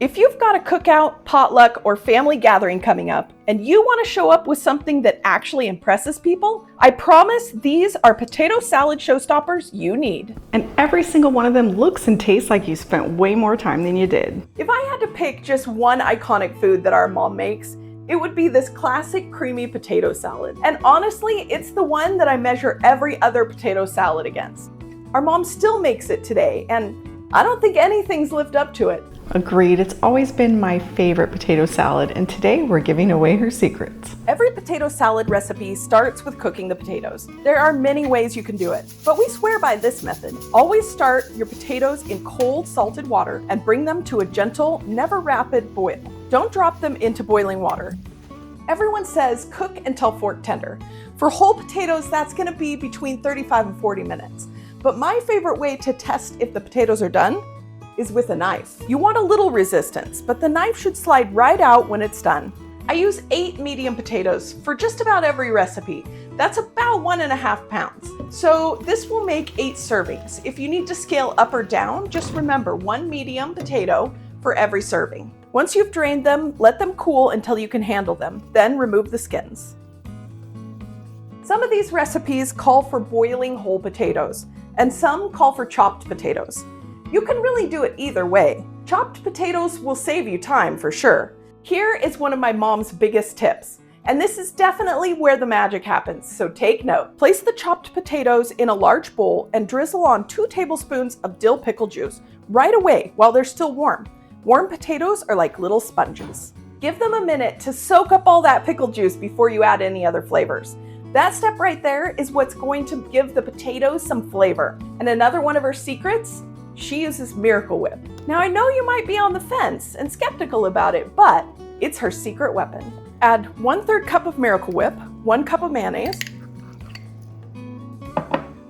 If you've got a cookout, potluck, or family gathering coming up, and you want to show up with something that actually impresses people, I promise these are potato salad showstoppers you need. And every single one of them looks and tastes like you spent way more time than you did. If I had to pick just one iconic food that our mom makes, it would be this classic creamy potato salad. And honestly, it's the one that I measure every other potato salad against. Our mom still makes it today, and I don't think anything's lived up to it. Agreed, it's always been my favorite potato salad, and today we're giving away her secrets. Every potato salad recipe starts with cooking the potatoes. There are many ways you can do it, but we swear by this method. Always start your potatoes in cold, salted water and bring them to a gentle, never rapid boil. Don't drop them into boiling water. Everyone says cook until fork tender. For whole potatoes, that's going to be between 35 and 40 minutes. But my favorite way to test if the potatoes are done is with a knife. You want a little resistance, but the knife should slide right out when it's done. I use 8 medium potatoes for just about every recipe. That's about 1.5 pounds. So this will make 8 servings. If you need to scale up or down, just remember 1 medium potato for every serving. Once you've drained them, let them cool until you can handle them. Then remove the skins. Some of these recipes call for boiling whole potatoes, and some call for chopped potatoes. You can really do it either way. Chopped potatoes will save you time for sure. Here is one of my mom's biggest tips, and this is definitely where the magic happens, so take note. Place the chopped potatoes in a large bowl and drizzle on 2 tablespoons of dill pickle juice right away while they're still warm. Warm potatoes are like little sponges. Give them a minute to soak up all that pickle juice before you add any other flavors. That step right there is what's going to give the potatoes some flavor. And another one of her secrets, she uses Miracle Whip. Now I know you might be on the fence and skeptical about it, but it's her secret weapon. Add 1/3 cup of Miracle Whip, 1 cup of mayonnaise,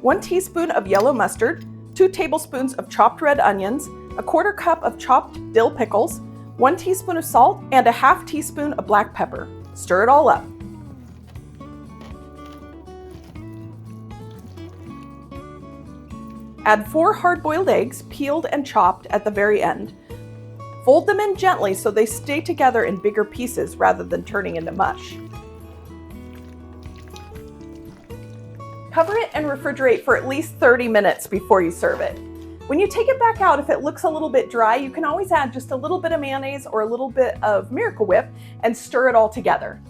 1 teaspoon of yellow mustard, 2 tablespoons of chopped red onions, 1/4 cup of chopped dill pickles, 1 teaspoon of salt, and 1/2 teaspoon of black pepper. Stir it all up. Add 4 hard-boiled eggs, peeled and chopped at the very end. Fold them in gently so they stay together in bigger pieces rather than turning into mush. Cover it and refrigerate for at least 30 minutes before you serve it. When you take it back out, if it looks a little bit dry, you can always add just a little bit of mayonnaise or a little bit of Miracle Whip and stir it all together.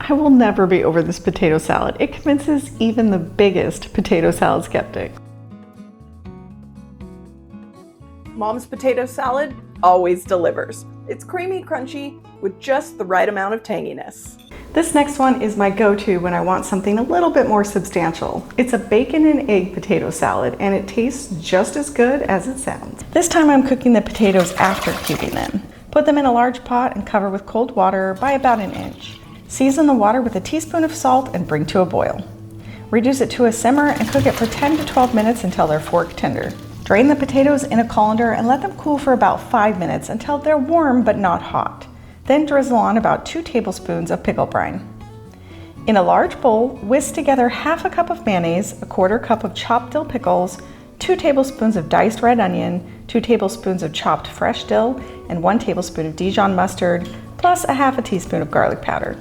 I will never be over this potato salad. It convinces even the biggest potato salad skeptic. Mom's potato salad always delivers. It's creamy, crunchy, with just the right amount of tanginess. This next one is my go-to when I want something a little bit more substantial. It's a bacon and egg potato salad, and it tastes just as good as it sounds. This time I'm cooking the potatoes after cubing them. Put them in a large pot and cover with cold water by about 1 inch. Season the water with a teaspoon of salt and bring to a boil. Reduce it to a simmer and cook it for 10 to 12 minutes until they're fork tender. Drain the potatoes in a colander and let them cool for about 5 minutes until they're warm but not hot. Then drizzle on about 2 tablespoons of pickle brine. In a large bowl, whisk together 1/2 cup of mayonnaise, 1/4 cup of chopped dill pickles, 2 tablespoons of diced red onion, 2 tablespoons of chopped fresh dill, and 1 tablespoon of Dijon mustard, plus 1/2 teaspoon of garlic powder.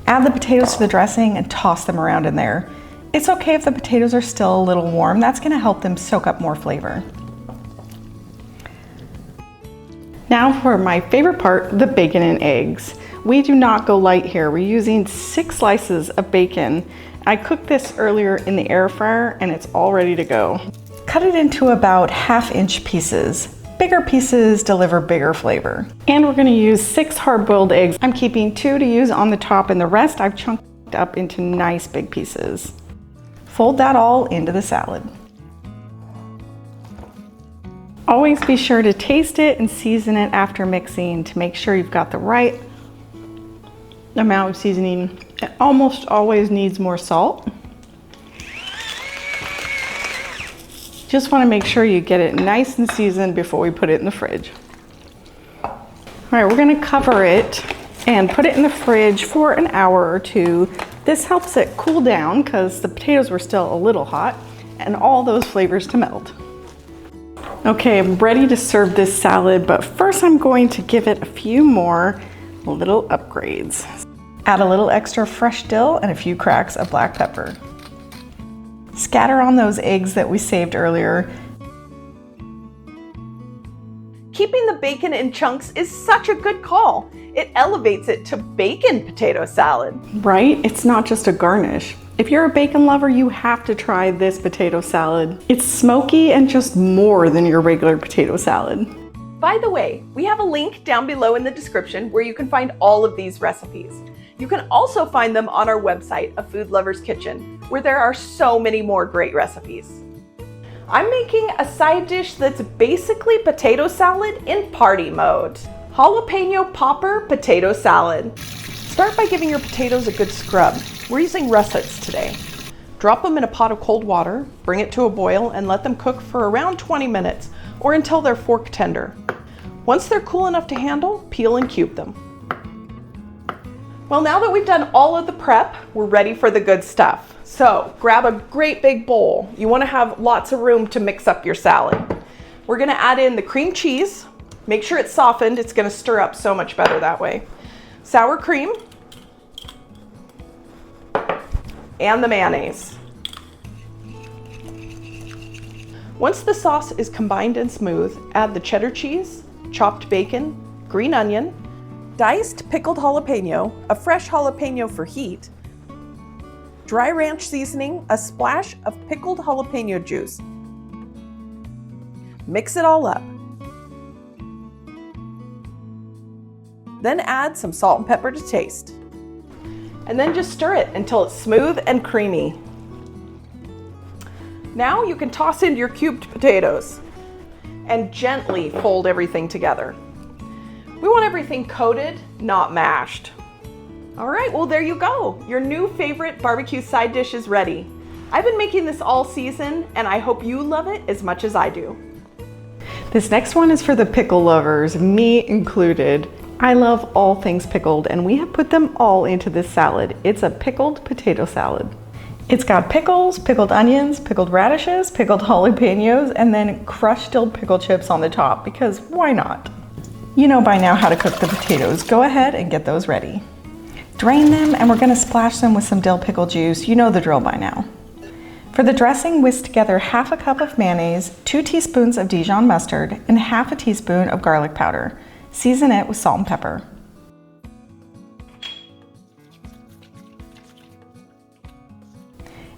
Add the potatoes to the dressing and toss them around in there. It's okay if the potatoes are still a little warm. That's going to help them soak up more flavor. Now for my favorite part, the bacon and eggs. We do not go light here. We're using 6 slices of bacon. I cooked this earlier in the air fryer and it's all ready to go. Cut it into about 1/2 inch pieces. Bigger pieces deliver bigger flavor. And we're going to use 6 hard-boiled eggs. I'm keeping 2 to use on the top and the rest I've chunked up into nice big pieces. Fold that all into the salad. Always be sure to taste it and season it after mixing to make sure you've got the right amount of seasoning. It almost always needs more salt. Just want to make sure you get it nice and seasoned before we put it in the fridge. All right, we're going to cover it and put it in the fridge for an hour or 2. This helps it cool down because the potatoes were still a little hot and all those flavors to melt. Okay, I'm ready to serve this salad, but first I'm going to give it a few more little upgrades. Add a little extra fresh dill and a few cracks of black pepper. Scatter on those eggs that we saved earlier. Keeping the bacon in chunks is such a good call. It elevates it to bacon potato salad. Right? It's not just a garnish. If you're a bacon lover, you have to try this potato salad. It's smoky and just more than your regular potato salad. By the way, we have a link down below in the description where you can find all of these recipes. You can also find them on our website, A Food Lover's Kitchen, where there are so many more great recipes. I'm making a side dish that's basically potato salad in party mode. Jalapeno popper potato salad. Start by giving your potatoes a good scrub. We're using russets today. Drop them in a pot of cold water, bring it to a boil, and let them cook for around 20 minutes or until they're fork tender. Once they're cool enough to handle, peel and cube them. Well, now that we've done all of the prep, we're ready for the good stuff. So grab a great big bowl. You want to have lots of room to mix up your salad. We're going to add in the cream cheese. Make sure it's softened. It's going to stir up so much better that way. Sour cream. And the mayonnaise. Once the sauce is combined and smooth, add the cheddar cheese, chopped bacon, green onion, diced pickled jalapeno, a fresh jalapeno for heat, dry ranch seasoning, a splash of pickled jalapeno juice. Mix it all up. Then add some salt and pepper to taste. And then just stir it until it's smooth and creamy. Now you can toss in your cubed potatoes and gently fold everything together. We want everything coated, not mashed. All right, well there you go. Your new favorite barbecue side dish is ready. I've been making this all season and I hope you love it as much as I do. This next one is for the pickle lovers, me included. I love all things pickled and we have put them all into this salad. It's a pickled potato salad. It's got pickles, pickled onions, pickled radishes, pickled jalapenos, and then crushed dill pickle chips on the top because why not? You know by now how to cook the potatoes. Go ahead and get those ready. Drain them and we're going to splash them with some dill pickle juice. You know the drill by now. For the dressing, whisk together half a cup of mayonnaise, 2 teaspoons of Dijon mustard, and half a teaspoon of garlic powder. Season it with salt and pepper.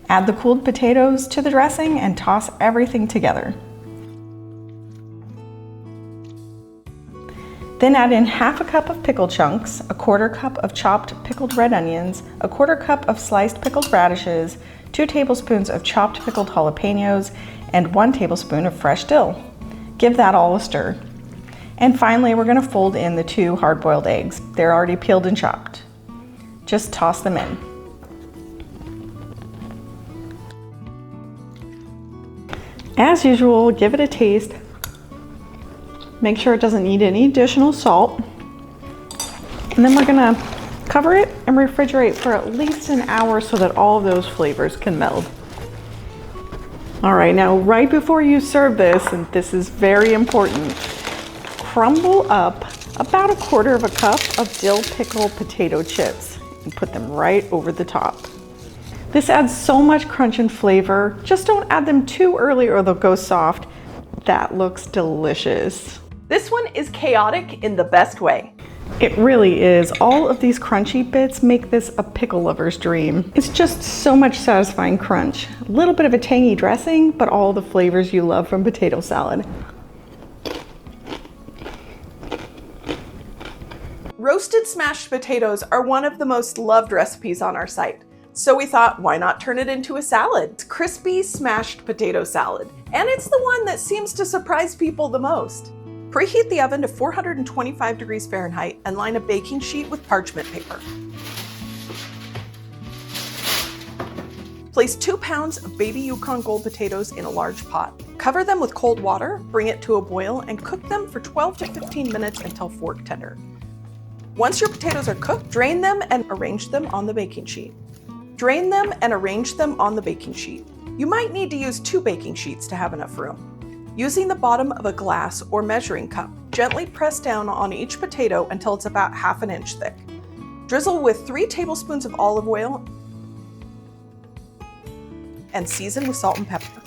Add the cooled potatoes to the dressing and toss everything together. Then add in half a cup of pickle chunks, a 1/4 cup of chopped pickled red onions, a 1/4 cup of sliced pickled radishes, 2 tablespoons of chopped pickled jalapenos, and 1 tablespoon of fresh dill. Give that all a stir. And finally, we're going to fold in the 2 hard-boiled eggs. They're already peeled and chopped. Just toss them in. As usual, give it a taste. Make sure it doesn't need any additional salt. And then we're going to cover it and refrigerate for at least an hour so that all of those flavors can meld. All right, now right before you serve this, and this is very important, crumble up about a 1/4 cup of dill pickle potato chips and put them right over the top. This adds so much crunch and flavor. Just don't add them too early or they'll go soft. That looks delicious. This one is chaotic in the best way. It really is. All of these crunchy bits make this a pickle lover's dream. It's just so much satisfying crunch. A little bit of a tangy dressing, but all the flavors you love from potato salad. Roasted smashed potatoes are one of the most loved recipes on our site. So we thought, why not turn it into a salad? It's crispy smashed potato salad. And it's the one that seems to surprise people the most. Preheat the oven to 425 degrees Fahrenheit and line a baking sheet with parchment paper. Place 2 pounds of baby Yukon Gold potatoes in a large pot. Cover them with cold water, bring it to a boil, and cook them for 12 to 15 minutes until fork tender. Once your potatoes are cooked, drain them and arrange them on the baking sheet. Drain them and arrange them on the baking sheet. You might need to use 2 baking sheets to have enough room. Using the bottom of a glass or measuring cup, gently press down on each potato until it's about ½ inch thick. Drizzle with 3 tablespoons of olive oil and season with salt and pepper.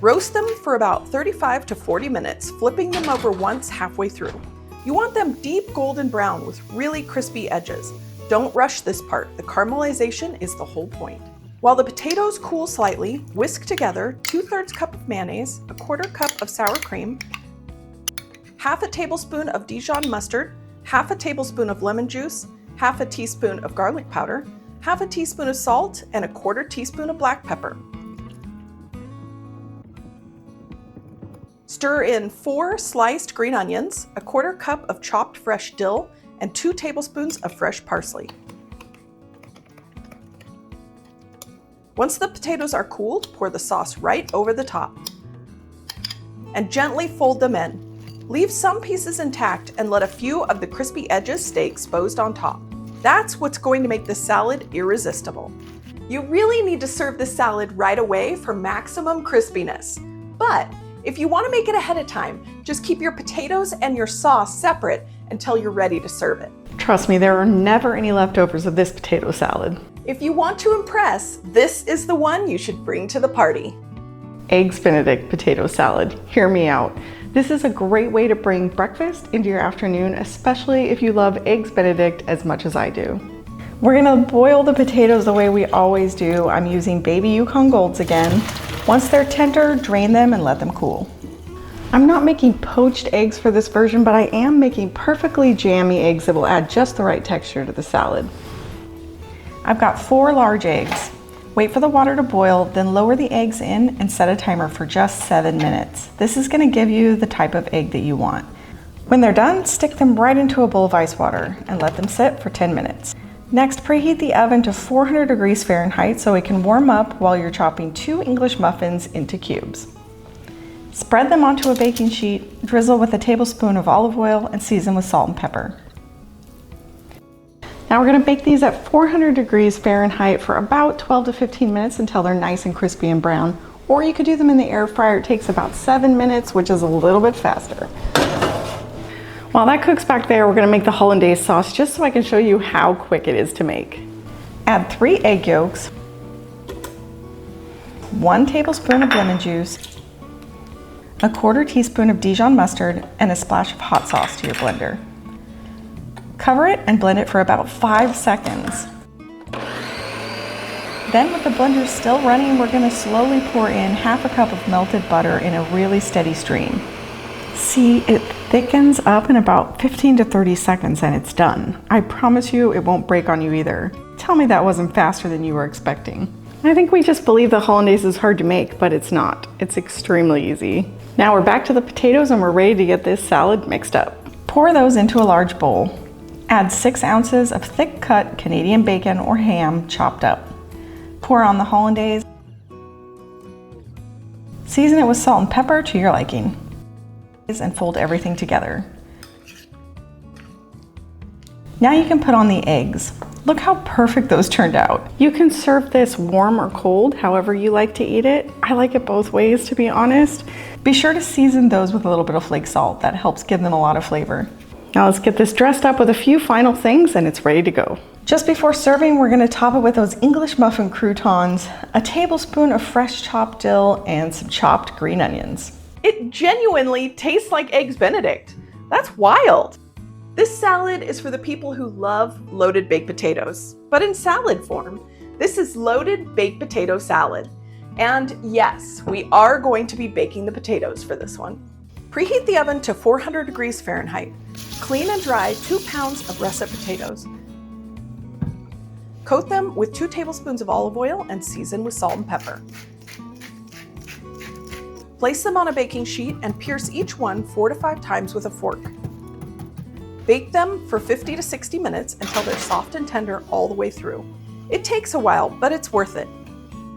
Roast them for about 35 to 40 minutes, flipping them over once halfway through. You want them deep golden brown with really crispy edges. Don't rush this part. The caramelization is the whole point. While the potatoes cool slightly, whisk together 2/3 cup of mayonnaise, 1/4 cup of sour cream, ½ tablespoon of Dijon mustard, ½ tablespoon of lemon juice, ½ teaspoon of garlic powder, ½ teaspoon of salt, and 1/4 teaspoon of black pepper. Stir in 4 sliced green onions, 1/4 cup of chopped fresh dill, and 2 tablespoons of fresh parsley. Once the potatoes are cooled, pour the sauce right over the top and gently fold them in. Leave some pieces intact and let a few of the crispy edges stay exposed on top. That's what's going to make this salad irresistible. You really need to serve this salad right away for maximum crispiness. But if you want to make it ahead of time, just keep your potatoes and your sauce separate until you're ready to serve it. Trust me, there are never any leftovers of this potato salad. If you want to impress, this is the one you should bring to the party. Eggs Benedict potato salad. Hear me out. This is a great way to bring breakfast into your afternoon, especially if you love Eggs Benedict as much as I do. We're gonna boil the potatoes the way we always do. I'm using baby Yukon Golds again. Once they're tender, drain them and let them cool. I'm not making poached eggs for this version, but I am making perfectly jammy eggs that will add just the right texture to the salad. I've got 4 large eggs. Wait for the water to boil, then lower the eggs in and set a timer for just 7 minutes. This is going to give you the type of egg that you want. When they're done, stick them right into a bowl of ice water and let them sit for 10 minutes. Next, preheat the oven to 400 degrees Fahrenheit so it can warm up while you're chopping 2 English muffins into cubes. Spread them onto a baking sheet, drizzle with a tablespoon of olive oil, and season with salt and pepper. Now we're gonna bake these at 400 degrees Fahrenheit for about 12 to 15 minutes until they're nice and crispy and brown. Or you could do them in the air fryer. It takes about 7 minutes, which is a little bit faster. While that cooks back there, we're gonna make the hollandaise sauce just so I can show you how quick it is to make. Add 3 egg yolks, 1 tablespoon of lemon juice, 1/4 teaspoon of Dijon mustard, and a splash of hot sauce to your blender. Cover it and blend it for about 5 seconds. Then with the blender still running, we're gonna slowly pour in ½ cup of melted butter in a really steady stream. See, it thickens up in about 15 to 30 seconds and it's done. I promise you it won't break on you either. Tell me that wasn't faster than you were expecting. I think we just believe the hollandaise is hard to make, but it's not. It's extremely easy. Now we're back to the potatoes and we're ready to get this salad mixed up. Pour those into a large bowl. Add 6 ounces of thick cut Canadian bacon or ham chopped up. Pour on the hollandaise. Season it with salt and pepper to your liking. And fold everything together. Now you can put on the eggs. Look how perfect those turned out. You can serve this warm or cold, however you like to eat it. I like it both ways, to be honest. Be sure to season those with a little bit of flake salt. That helps give them a lot of flavor. Now let's get this dressed up with a few final things and it's ready to go. Just before serving, we're gonna top it with those English muffin croutons, a tablespoon of fresh chopped dill, and some chopped green onions. It genuinely tastes like Eggs Benedict. That's wild. This salad is for the people who love loaded baked potatoes, but in salad form. This is loaded baked potato salad. And yes, we are going to be baking the potatoes for this one. Preheat the oven to 400 degrees Fahrenheit. Clean and dry 2 pounds of russet potatoes. Coat them with 2 tablespoons of olive oil and season with salt and pepper. Place them on a baking sheet and pierce each one 4 to 5 times with a fork. Bake them for 50 to 60 minutes until they're soft and tender all the way through. It takes a while, but it's worth it.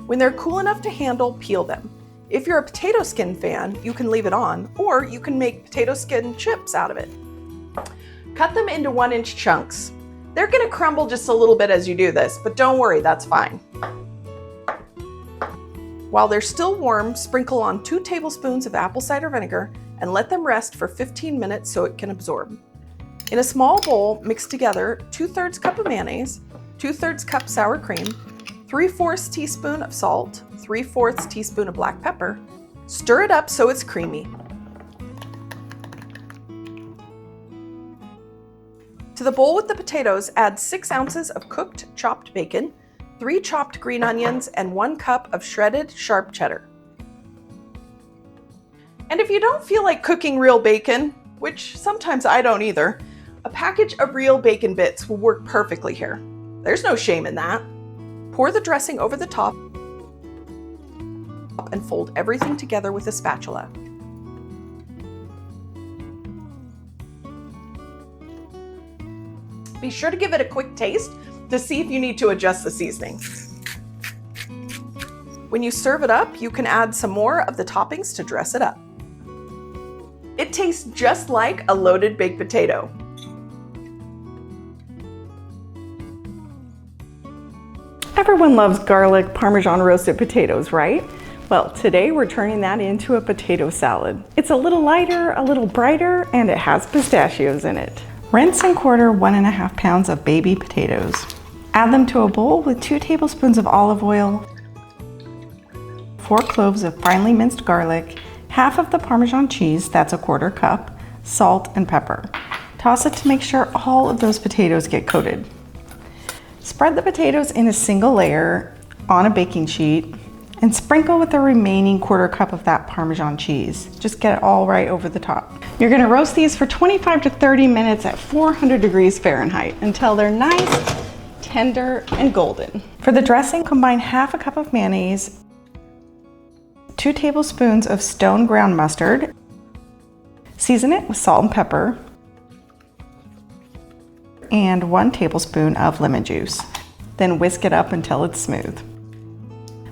When they're cool enough to handle, peel them. If you're a potato skin fan, you can leave it on, or you can make potato skin chips out of it. Cut them into 1-inch chunks. They're gonna crumble just a little bit as you do this, but don't worry, that's fine. While they're still warm, sprinkle on 2 tablespoons of apple cider vinegar and let them rest for 15 minutes so it can absorb. In a small bowl, mix together 2/3 cup of mayonnaise, 2/3 cup sour cream, 3/4 teaspoon of salt, 3/4 teaspoon of black pepper. Stir it up so it's creamy. To the bowl with the potatoes, add 6 ounces of cooked chopped bacon, 3 chopped green onions, and 1 cup of shredded sharp cheddar. And if you don't feel like cooking real bacon, which sometimes I don't either, a package of real bacon bits will work perfectly here. There's no shame in that. Pour the dressing over the top and fold everything together with a spatula. Be sure to give it a quick taste to see if you need to adjust the seasoning. When you serve it up, you can add some more of the toppings to dress it up. It tastes just like a loaded baked potato. Everyone loves garlic Parmesan roasted potatoes, right? Well, today we're turning that into a potato salad. It's a little lighter, a little brighter, and it has pistachios in it. Rinse and quarter 1.5 pounds of baby potatoes. Add them to a bowl with 2 tablespoons of olive oil, 4 cloves of finely minced garlic, half of the Parmesan cheese, that's a 1/4 cup, salt and pepper. Toss it to make sure all of those potatoes get coated. Spread the potatoes in a single layer on a baking sheet and sprinkle with the remaining 1/4 cup of that Parmesan cheese. Just get it all right over the top. You're gonna roast these for 25 to 30 minutes at 400 degrees Fahrenheit until they're nice, tender, and golden. For the dressing, combine half a cup of mayonnaise, 2 tablespoons of stone ground mustard, season it with salt and pepper, and 1 tablespoon of lemon juice. Then whisk it up until it's smooth.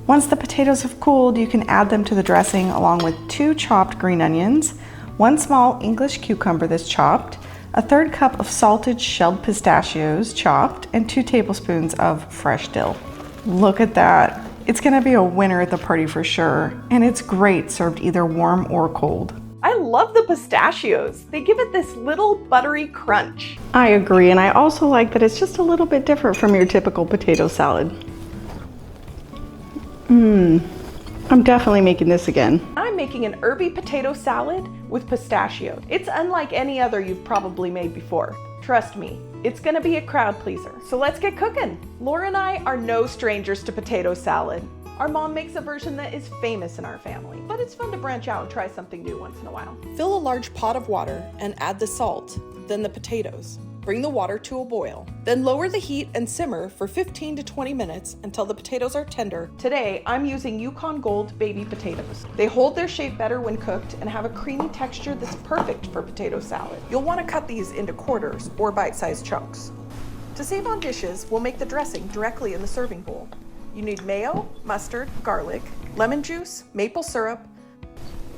Once the potatoes have cooled, you can add them to the dressing along with 2 chopped green onions, 1 small English cucumber that's chopped, a 1/3 cup of salted shelled pistachios chopped, and 2 tablespoons of fresh dill. Look at that. It's gonna be a winner at the party for sure, and it's great served either warm or cold. I love the pistachios. They give it this little buttery crunch. I agree, and I also like that it's just a little bit different from your typical potato salad. I'm definitely making this again. I'm making an Herby potato salad with pistachio. It's unlike any other you've probably made before. Trust me, it's gonna be a crowd pleaser. So let's get cooking. Laura and I are no strangers to potato salad. Our mom makes a version that is famous in our family, but it's fun to branch out and try something new once in a while. Fill a large pot of water and add the salt, then the potatoes. Bring the water to a boil. Then lower the heat and simmer for 15 to 20 minutes until the potatoes are tender. Today, I'm using Yukon Gold baby potatoes. They hold their shape better when cooked and have a creamy texture that's perfect for potato salad. You'll want to cut these into quarters or bite-sized chunks. To save on dishes, we'll make the dressing directly in the serving bowl. You need mayo, mustard, garlic, lemon juice, maple syrup,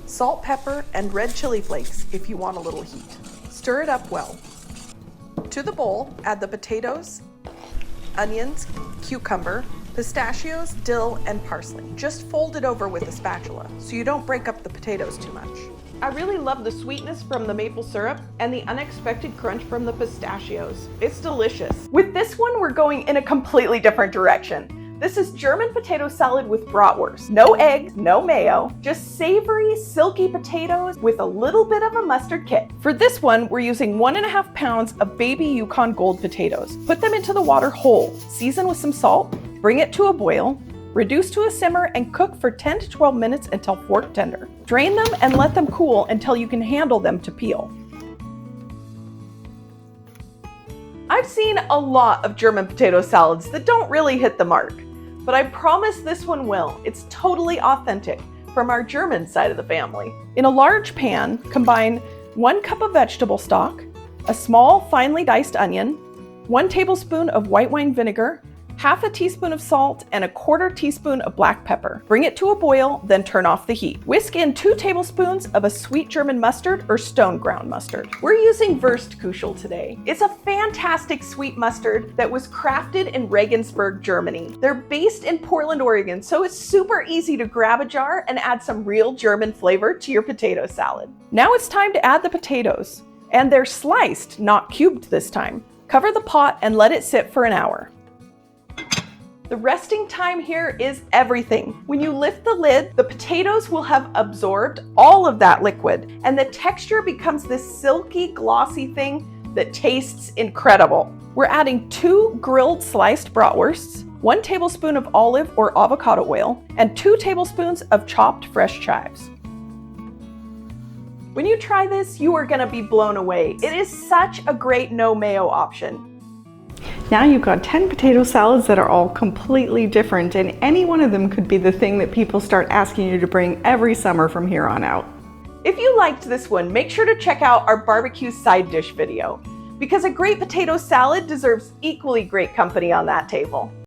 salt, pepper, and red chili flakes if you want a little heat. Stir it up well. To the bowl, add the potatoes, onions, cucumber, pistachios, dill, and parsley. Just fold it over with a spatula so you don't break up the potatoes too much. I really love the sweetness from the maple syrup and the unexpected crunch from the pistachios. It's delicious. With this one, we're going in a completely different direction. This is German potato salad with bratwurst. No eggs, no mayo, just savory, silky potatoes with a little bit of a mustard kick. For this one, we're using 1.5 pounds of baby Yukon Gold potatoes. Put them into the water whole, season with some salt, bring it to a boil, reduce to a simmer, and cook for 10 to 12 minutes until fork tender. Drain them and let them cool until you can handle them to peel. I've seen a lot of German potato salads that don't really hit the mark, but I promise this one will. It's totally authentic from our German side of the family. In a large pan, combine 1 cup of vegetable stock, a small finely diced onion, 1 tablespoon of white wine vinegar, half a teaspoon of salt, and a 1/4 teaspoon of black pepper. Bring it to a boil, then turn off the heat. Whisk in 2 tablespoons of a sweet German mustard or stone ground mustard. We're using Wurstküchel today. It's a fantastic sweet mustard that was crafted in Regensburg, Germany. They're based in Portland, Oregon, so it's super easy to grab a jar and add some real German flavor to your potato salad. Now it's time to add the potatoes, and they're sliced, not cubed this time. Cover the pot and let it sit for an hour. The resting time here is everything. When you lift the lid, the potatoes will have absorbed all of that liquid, and the texture becomes this silky, glossy thing that tastes incredible. We're adding 2 grilled sliced bratwursts, 1 tablespoon of olive or avocado oil, and 2 tablespoons of chopped fresh chives. When you try this, you are gonna be blown away. It is such a great no mayo option. Now you've got 10 potato salads that are all completely different, and any one of them could be the thing that people start asking you to bring every summer from here on out. If you liked this one, make sure to check out our barbecue side dish video, because a great potato salad deserves equally great company on that table.